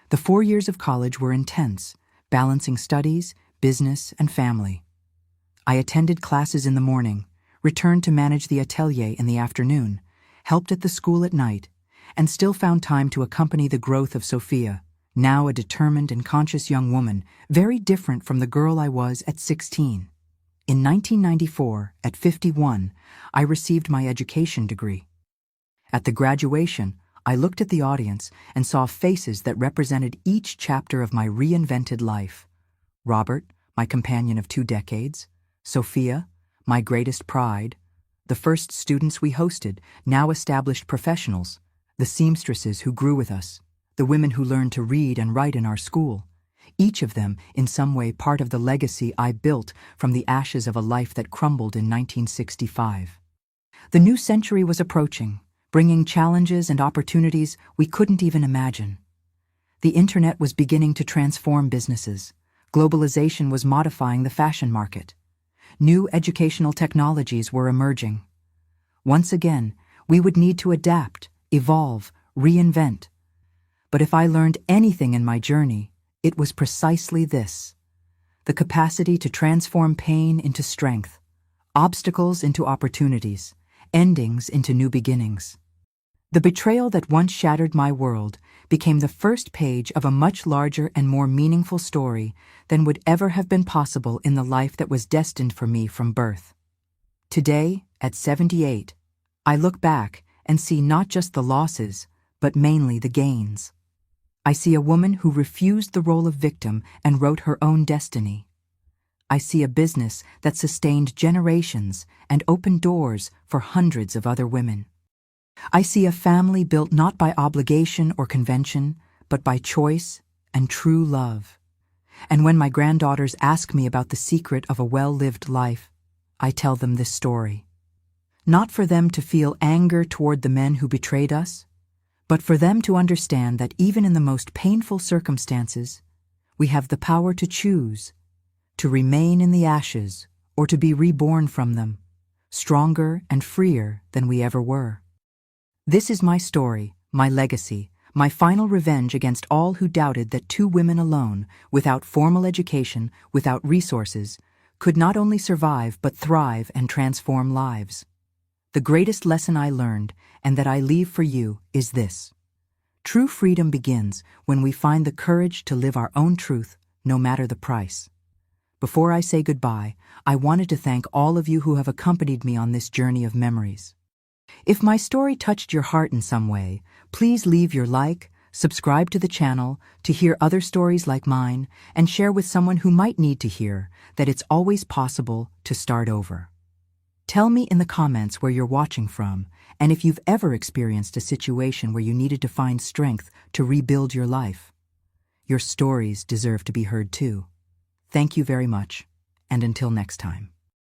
Speaker 1: The 4 years of college were intense, balancing studies, business, and family. I attended classes in the morning, returned to manage the atelier in the afternoon, helped at the school at night, and still found time to accompany the growth of Sophia, now a determined and conscious young woman, very different from the girl I was at 16. In 1994, at 51, I received my education degree. At the graduation, I looked at the audience and saw faces that represented each chapter of my reinvented life. Robert, my companion of 2 decades, Sophia, my greatest pride, the first students we hosted, now established professionals, the seamstresses who grew with us, the women who learned to read and write in our school, each of them in some way part of the legacy I built from the ashes of a life that crumbled in 1965. The new century was approaching, bringing challenges and opportunities we couldn't even imagine. The internet was beginning to transform businesses. Globalization was modifying the fashion market. New educational technologies were emerging. Once again, we would need to adapt, evolve, reinvent. But if I learned anything in my journey, it was precisely this: the capacity to transform pain into strength, obstacles into opportunities, endings into new beginnings. The betrayal that once shattered my world became the first page of a much larger and more meaningful story than would ever have been possible in the life that was destined for me from birth. Today, at 78, I look back and see not just the losses, but mainly the gains. I see a woman who refused the role of victim and wrote her own destiny. I see a business that sustained generations and opened doors for hundreds of other women. I see a family built not by obligation or convention, but by choice and true love. And when my granddaughters ask me about the secret of a well-lived life, I tell them this story. Not for them to feel anger toward the men who betrayed us, but for them to understand that even in the most painful circumstances, we have the power to choose, to remain in the ashes or to be reborn from them, stronger and freer than we ever were. This is my story, my legacy, my final revenge against all who doubted that two women alone, without formal education, without resources, could not only survive but thrive and transform lives. The greatest lesson I learned, and that I leave for you, is this. True freedom begins when we find the courage to live our own truth, no matter the price. Before I say goodbye, I wanted to thank all of you who have accompanied me on this journey of memories. If my story touched your heart in some way, please leave your like, subscribe to the channel to hear other stories like mine, and share with someone who might need to hear that it's always possible to start over. Tell me in the comments where you're watching from, and if you've ever experienced a situation where you needed to find strength to rebuild your life. Your stories deserve to be heard too. Thank you very much, and until next time.